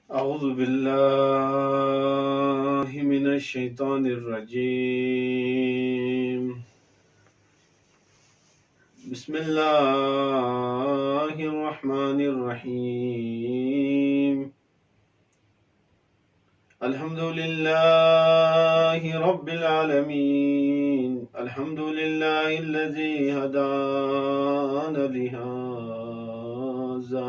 أعوذ بالله من الشيطان الرجيم. بسم الله الرحمن الرحيم. الحمد لله رب العالمين. الحمد لله الذي هدانا لهذا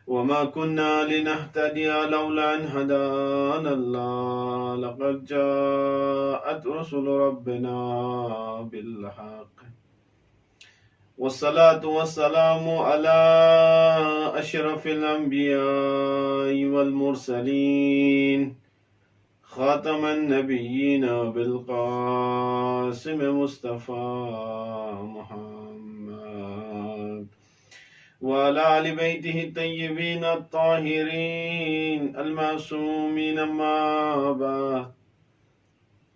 وما كنا لنهتدي لولا أن هدانا الله لقد جاءت رسل ربنا بالحق والصلاة والسلام على أشرف الأنبياء والمرسلين خاتم النبيين بالقاسم مصطفى محمد وعلى آل بيته الطيبين الطاهرين المعصومين. ما بعد،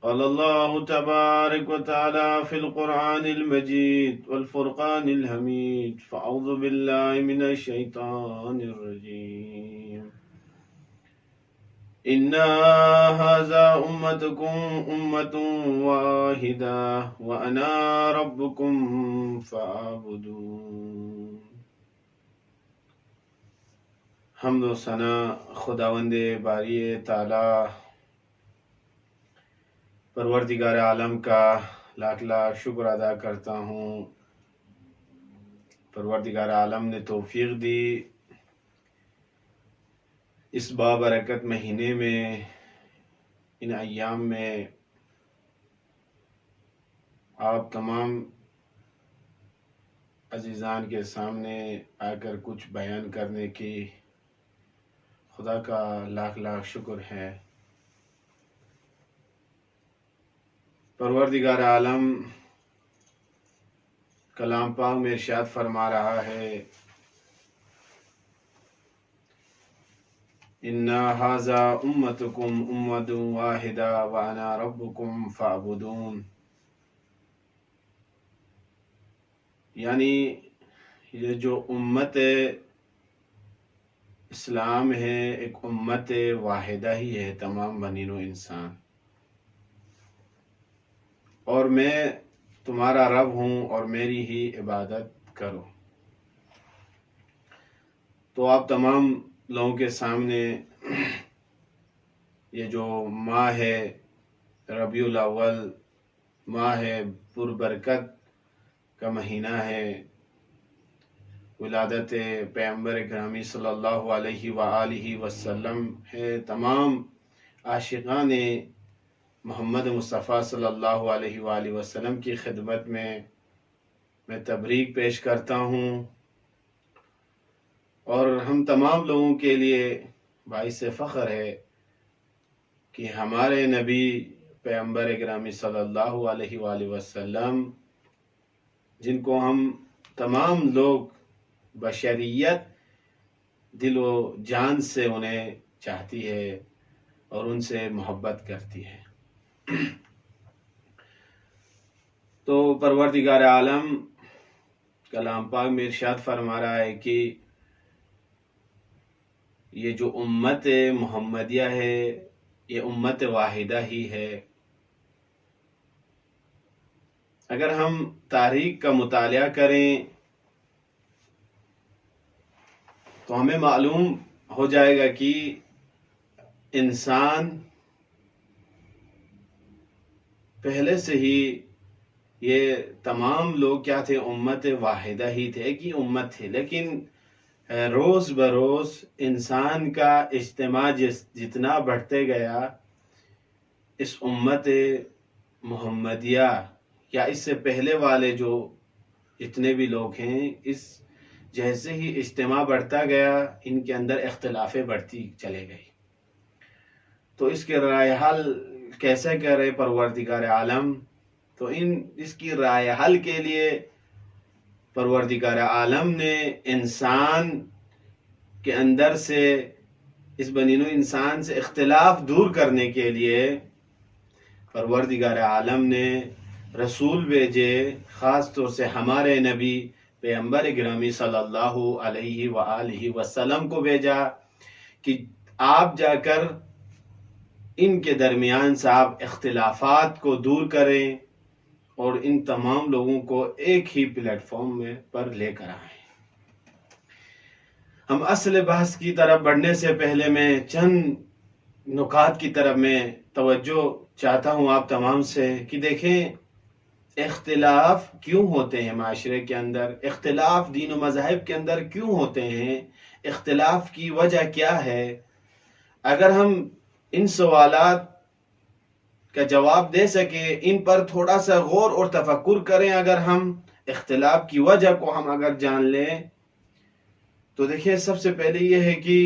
قال الله تبارك وتعالى في القرآن المجيد والفرقان الحميد: فأعوذ بالله من الشيطان الرجيم. إن هذا أمتكم أمة واحدة وأنا ربكم فاعبدون. حمد و ثنا خداوند باری تعالی پروردگار عالم کا لاکھ لاکھ شکر ادا کرتا ہوں۔ پروردگار عالم نے توفیق دی اس بابرکت مہینے میں، ان ایام میں آپ تمام عزیزان کے سامنے آ کر کچھ بیان کرنے کی خدا کا لاکھ لاکھ شکر ہے۔ پروردگار عالم کلام پاک میں ارشاد فرما رہا ہے: ان ھذا امتکم امۃ واحدہ وانا ربکم فاعبدون۔ یعنی یہ جو امت اسلام ہے ایک امت واحدہ ہی ہے، تمام بنی نوع انسان، اور میں تمہارا رب ہوں اور میری ہی عبادت کرو۔ تو آپ تمام لوگوں کے سامنے یہ جو ماہ ہے ربیع الاول، ماہ ہے پربرکت کا مہینہ ہے، ولادت پیغمبر گرامی صلی اللہ علیہ وآلہ وسلم ہے، تمام عاشقان محمد مصطفیٰ صلی اللہ علیہ وآلہ وسلم کی خدمت میں تبریک پیش کرتا ہوں، اور ہم تمام لوگوں کے لیے باعث فخر ہے کہ ہمارے نبی پیغمبر گرامی صلی اللہ علیہ وآلہ وسلم، جن کو ہم تمام لوگ بشریت دل و جان سے انہیں چاہتی ہے اور ان سے محبت کرتی ہے۔ تو پروردگار عالم کلام پاک میں ارشاد فرما رہا ہے کہ یہ جو امت محمدیہ ہے یہ امت واحدہ ہی ہے۔ اگر ہم تاریخ کا مطالعہ کریں تو ہمیں معلوم ہو جائے گا کہ انسان پہلے سے ہی یہ تمام لوگ کیا تھے، امت واحدہ ہی تھے، ایک ہی امت تھے، لیکن روز بروز انسان کا اجتماع جتنا بڑھتے گیا، اس امت محمدیہ یا اس سے پہلے والے جو جتنے بھی لوگ ہیں، اس جیسے ہی اجتماع بڑھتا گیا ان کے اندر اختلافیں بڑھتی چلے گئی۔ تو اس کے رائے حل کیسے کرے پروردگار عالم؟ تو اس کی رائے حل کے لیے پروردگار عالم نے انسان کے اندر سے، اس بنی نوع انسان سے اختلاف دور کرنے کے لیے پروردگار عالم نے رسول بھیجے، خاص طور سے ہمارے نبی پیغمبر گرامی صلی اللہ علیہ وآلہ وسلم کو بھیجا کہ آپ جا کر ان کے درمیان سے آپ اختلافات کو دور کریں اور ان تمام لوگوں کو ایک ہی پلیٹ فارم میں پر لے کر آئیں۔ ہم اصل بحث کی طرف بڑھنے سے پہلے میں چند نکات کی طرف میں توجہ چاہتا ہوں آپ تمام سے کہ دیکھیں اختلاف کیوں ہوتے ہیں معاشرے کے اندر، اختلاف دین و مذہب کے اندر کیوں ہوتے ہیں، اختلاف کی وجہ کیا ہے۔ اگر ہم ان سوالات کا جواب دے سکیں، ان پر تھوڑا سا غور اور تفکر کریں، اگر ہم اختلاف کی وجہ کو ہم اگر جان لیں تو دیکھیں سب سے پہلے یہ ہے کہ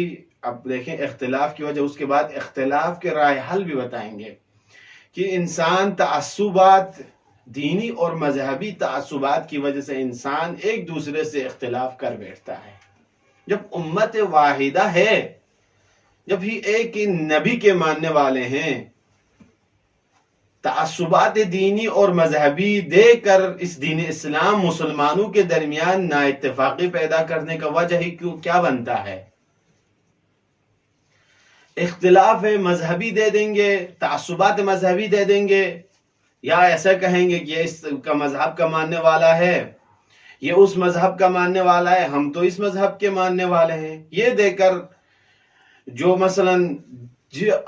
اب دیکھیں اختلاف کی وجہ، اس کے بعد اختلاف کے رائے حل بھی بتائیں گے کہ انسان تعصبات، دینی اور مذہبی تعصبات کی وجہ سے انسان ایک دوسرے سے اختلاف کر بیٹھتا ہے۔ جب امت واحدہ ہے، جب ہی ایک ہی نبی کے ماننے والے ہیں، تعصبات دینی اور مذہبی دے کر اس دین اسلام مسلمانوں کے درمیان نا اتفاقی پیدا کرنے کا وجہ ہی کیا بنتا ہے؟ اختلاف مذہبی دے دیں گے، تعصبات مذہبی دے دیں گے، یا ایسا کہیں گے کہ یہ اس کا مذہب کا ماننے والا ہے، یہ اس مذہب کا ماننے والا ہے، ہم تو اس مذہب کے ماننے والے ہیں۔ یہ دے کر جو مثلا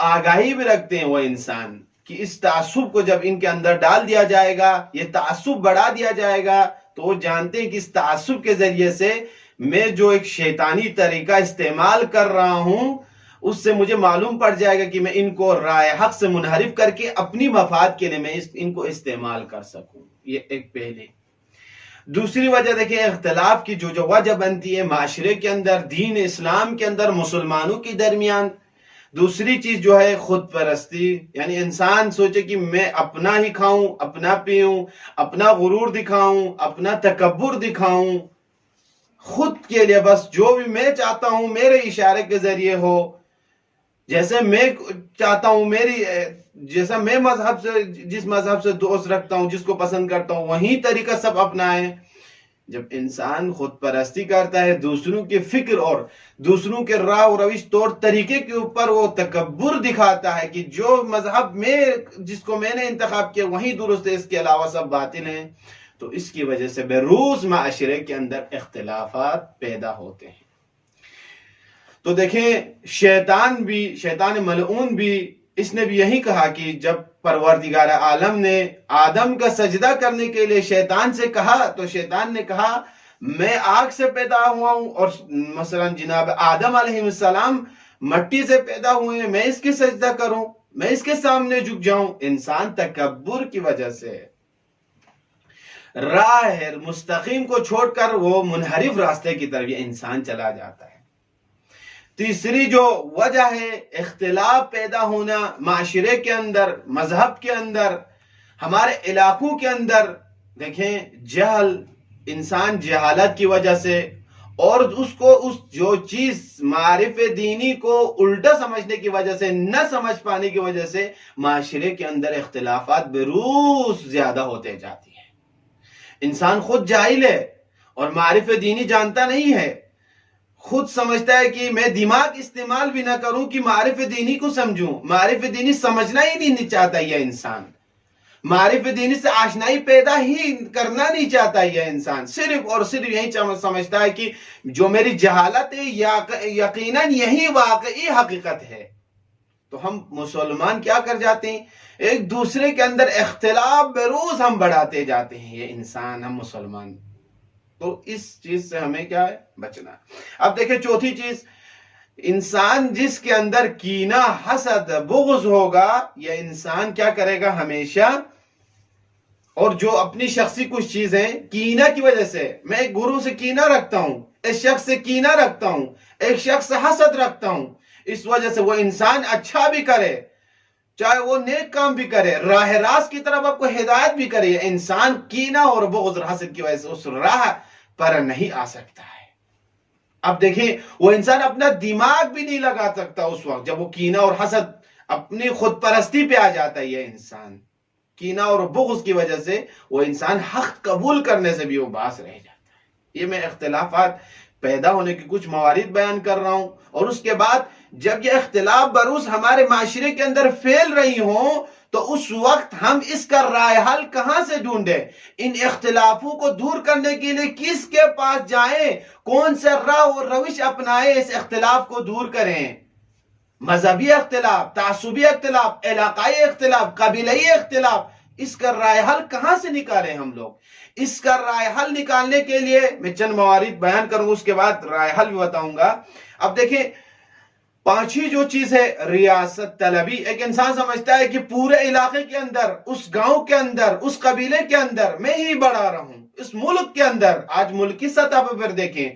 آگاہی بھی رکھتے ہیں وہ انسان کہ اس تعصب کو جب ان کے اندر ڈال دیا جائے گا، یہ تعصب بڑھا دیا جائے گا، تو وہ جانتے ہیں کہ اس تعصب کے ذریعے سے میں جو ایک شیطانی طریقہ استعمال کر رہا ہوں اس سے مجھے معلوم پڑ جائے گا کہ میں ان کو رائے حق سے منحرف کر کے اپنی مفاد کے لیے میں ان کو استعمال کر سکوں۔ یہ ایک پہلے۔ دوسری وجہ دیکھیں اختلاف کی جو وجہ بنتی ہے معاشرے کے اندر، دین اسلام کے اندر، مسلمانوں کے درمیان، دوسری چیز جو ہے خود پرستی، یعنی انسان سوچے کہ میں اپنا ہی کھاؤں، اپنا پیوں، اپنا غرور دکھاؤں، اپنا تکبر دکھاؤں، خود کے لیے بس جو بھی میں چاہتا ہوں میرے اشارے کے ذریعے ہو، جیسے میں چاہتا ہوں، جیسا میں جس مذہب سے دوست رکھتا ہوں، جس کو پسند کرتا ہوں، وہی طریقہ سب اپنائیں۔ جب انسان خود پرستی کرتا ہے، دوسروں کے فکر اور دوسروں کے راہ و روش طور طریقے کے اوپر وہ تکبر دکھاتا ہے کہ جو مذہب جس کو میں نے انتخاب کیا وہی درست ہے، اس کے علاوہ سب باطل ہیں، تو اس کی وجہ سے بے روز معاشرے کے اندر اختلافات پیدا ہوتے ہیں۔ تو دیکھیں شیطان ملعون بھی، اس نے بھی یہی کہا کہ جب پروردگار عالم نے آدم کا سجدہ کرنے کے لیے شیطان سے کہا تو شیطان نے کہا میں آگ سے پیدا ہوا ہوں، اور مثلا جناب آدم علیہ السلام مٹی سے پیدا ہوئے ہیں، میں اس کی سجدہ کروں، میں اس کے سامنے جھک جاؤں۔ انسان تکبر کی وجہ سے راہ مستقیم کو چھوڑ کر وہ منحرف راستے کی طرف یہ انسان چلا جاتا ہے۔ تیسری جو وجہ ہے اختلاف پیدا ہونا معاشرے کے اندر، مذہب کے اندر، ہمارے علاقوں کے اندر، دیکھیں جہل، انسان جہالت کی وجہ سے اور اس جو چیز معرف دینی کو الٹا سمجھنے کی وجہ سے، نہ سمجھ پانے کی وجہ سے معاشرے کے اندر اختلافات بروز زیادہ ہوتے جاتی ہیں۔ انسان خود جاہل ہے اور معرف دینی جانتا نہیں ہے، خود سمجھتا ہے کہ میں دماغ استعمال بھی نہ کروں کہ معرف دینی کو سمجھوں، معرف دینی سمجھنا ہی نہیں چاہتا یہ انسان، معرف دینی سے آشنائی پیدا ہی کرنا نہیں چاہتا یہ انسان، صرف اور صرف یہی سمجھتا ہے کہ جو میری جہالت ہے یقیناً یہی واقعی حقیقت ہے۔ تو ہم مسلمان کیا کر جاتے ہیں؟ ایک دوسرے کے اندر اختلاف بروز ہم بڑھاتے جاتے ہیں، یہ انسان، ہم مسلمان۔ تو اس چیز سے ہمیں کیا ہے؟ بچنا۔ اب دیکھیں چوتھی چیز، انسان جس کے اندر کینہ، حسد، بغض ہوگا، یہ انسان کیا کرے گا ہمیشہ، اور جو اپنی شخصی کچھ چیزیں کینہ کی وجہ سے، میں ایک گرو سے کینہ رکھتا ہوں، اس شخص سے کینہ رکھتا ہوں، ایک شخص سے حسد رکھتا ہوں، اس وجہ سے وہ انسان اچھا بھی کرے، چاہے وہ نیک کام بھی کرے، راہ راست کی طرف آپ کو ہدایت بھی کرے، انسان کینہ اور بغض اور حسد کی وجہ سے اس راہ پر نہیں آ سکتا ہے۔ اب دیکھیں وہ انسان اپنا دماغ بھی نہیں لگا سکتا اس وقت جب وہ کینہ اور حسد، اپنی خود پرستی پہ آ جاتا ہے یہ انسان، کینہ اور بغض کی وجہ سے وہ انسان حق قبول کرنے سے بھی وہ باز رہ جاتا ہے۔ یہ میں اختلافات پیدا ہونے کی کچھ موارد بیان کر رہا ہوں، اور اس کے بعد جب یہ اختلاف بروز ہمارے معاشرے کے اندر پھیل رہی ہوں تو اس وقت ہم اس کا رائے حل کہاں سے ڈھونڈیں، ان اختلافوں کو دور کرنے کے لیے کس کے پاس جائیں، کون سے راہ اور روش اپنائیں، اس اختلاف کو دور کریں۔ مذہبی اختلاف، تعصبی اختلاف، علاقائی اختلاف، قبیلئی اختلاف، اس کا رائے حل کہاں سے نکالیں ہم لوگ؟ اس کا رائے حل نکالنے کے لیے میں چند موارد بیان کروں، اس کے بعد رائے حل بھی بتاؤں گا۔ اب دیکھیں، پانچویں جو چیز ہے ریاست طلبی۔ ایک انسان سمجھتا ہے کہ پورے علاقے کے اندر، اس گاؤں کے اندر، اس قبیلے کے اندر میں ہی بڑا رہوں، اس ملک کے اندر۔ آج ملک کی سطح پر پھر دیکھیں،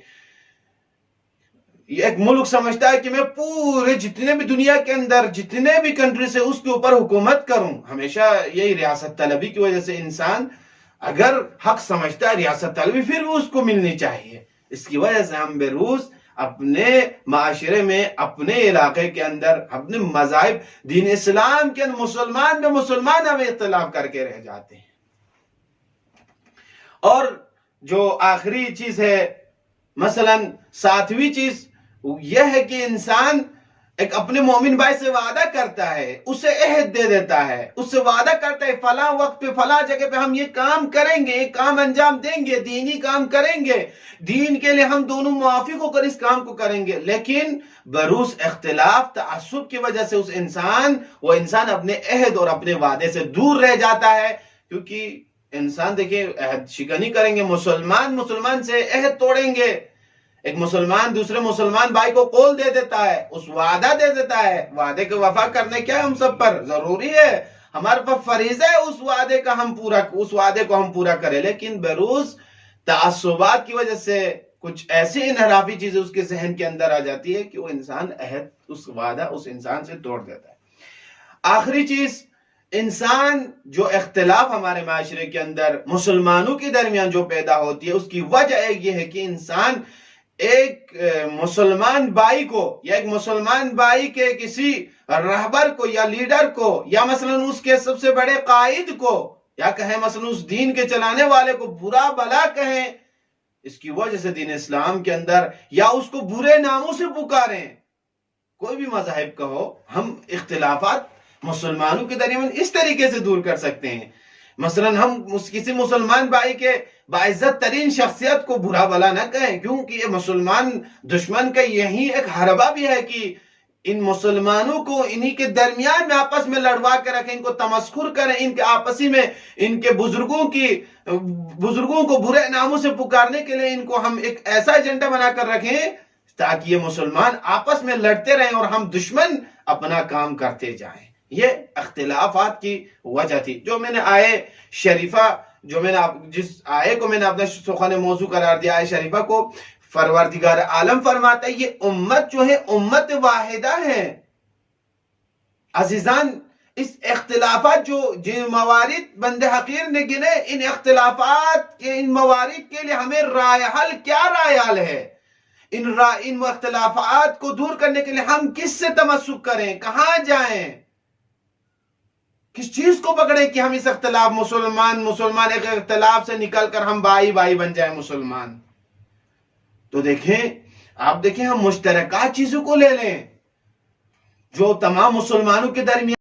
ایک ملک سمجھتا ہے کہ میں پورے جتنے بھی دنیا کے اندر جتنے بھی کنٹری سے اس کے اوپر حکومت کروں۔ ہمیشہ یہی ریاست طلبی کی وجہ سے انسان اگر حق سمجھتا ہے ریاست طلبی، پھر بھی اس کو ملنی چاہیے۔ اس کی وجہ سے ہم بیروز اپنے معاشرے میں، اپنے علاقے کے اندر، اپنے مذاہب، دین اسلام کے مسلمان میں مسلمان ہمیں اختلاف کر کے رہ جاتے ہیں۔ اور جو آخری چیز ہے، مثلا ساتویں چیز یہ ہے کہ انسان ایک اپنے مومن بھائی سے وعدہ کرتا ہے، اسے عہد دے دیتا ہے، اس سے وعدہ کرتا ہے فلاں وقت پہ فلاں جگہ پہ ہم یہ کام کریں گے، یہ کام انجام دیں گے، دینی کام کریں گے، دین کے لیے ہم دونوں موافق ہو کر اس کام کو کریں گے۔ لیکن بروز اختلاف، تعصب کی وجہ سے وہ انسان اپنے عہد اور اپنے وعدے سے دور رہ جاتا ہے۔ کیونکہ انسان دیکھیں، عہد شکنی کریں گے، مسلمان سے عہد توڑیں گے، ایک مسلمان دوسرے مسلمان بھائی کو قول دے دیتا ہے، اس وعدہ دے دیتا ہے، وعدے کے وفا کرنے کیا ہم سب پر ضروری ہے، ہمارے پر فریضہ ہے اس وعدے کو ہم پورا کریں۔ لیکن بروز تعصبات کی وجہ سے کچھ ایسی انحرافی چیزیں اس کے ذہن کے اندر آ جاتی ہے کہ وہ انسان عہد، اس وعدہ اس انسان سے توڑ دیتا ہے۔ آخری چیز، انسان جو اختلاف ہمارے معاشرے کے اندر مسلمانوں کے درمیان جو پیدا ہوتی ہے، اس کی وجہ یہ ہے کہ انسان ایک مسلمان بھائی کو، یا ایک مسلمان بھائی کے کسی رہبر کو یا لیڈر کو، یا مثلا اس کے سب سے بڑے قائد کو، یا کہیں مثلا اس دین کے چلانے والے کو برا بھلا کہیں، اس کی وجہ سے دین اسلام کے اندر، یا اس کو برے ناموں سے پکاریں۔ کوئی بھی مذہب کا ہو، ہم اختلافات مسلمانوں کے درمیان اس طریقے سے دور کر سکتے ہیں۔ مثلا ہم کسی مسلمان بھائی کے باعزت ترین شخصیت کو برا بھلا نہ کہیں، کیونکہ یہ مسلمان دشمن کا یہی ایک حربہ بھی ہے کہ ان مسلمانوں کو انہی کے درمیان میں آپس میں لڑوا کے رکھیں، ان کو تمسخر کریں، ان کے آپسی میں ان کے بزرگوں کو برے ناموں سے پکارنے کے لیے ان کو ہم ایک ایسا ایجنڈا بنا کر رکھیں تاکہ یہ مسلمان آپس میں لڑتے رہیں اور ہم دشمن اپنا کام کرتے جائیں۔ یہ اختلافات کی وجہ تھی۔ جو میں نے جس آئے کو میں نے اپنا سخن موضوع قرار دیا، آئے شریفہ کو پروردگار عالم فرماتا ہے یہ امت جو ہے امت واحدہ ہے۔ عزیزان، اس اختلافات جن موارد بند حقیر نے گنے، ان اختلافات کے، ان موارد کے لیے ہمیں رائے حل کیا رائے حل ہے؟ ان اختلافات کو دور کرنے کے لیے ہم کس سے تمسک کریں، کہاں جائیں، کس چیز کو پکڑیں کہ ہم اس مسلمان ایک اختلاف سے نکل کر ہم بھائی بن جائیں مسلمان؟ تو آپ دیکھیں ہم مشترکہ چیزوں کو لے لیں جو تمام مسلمانوں کے درمیان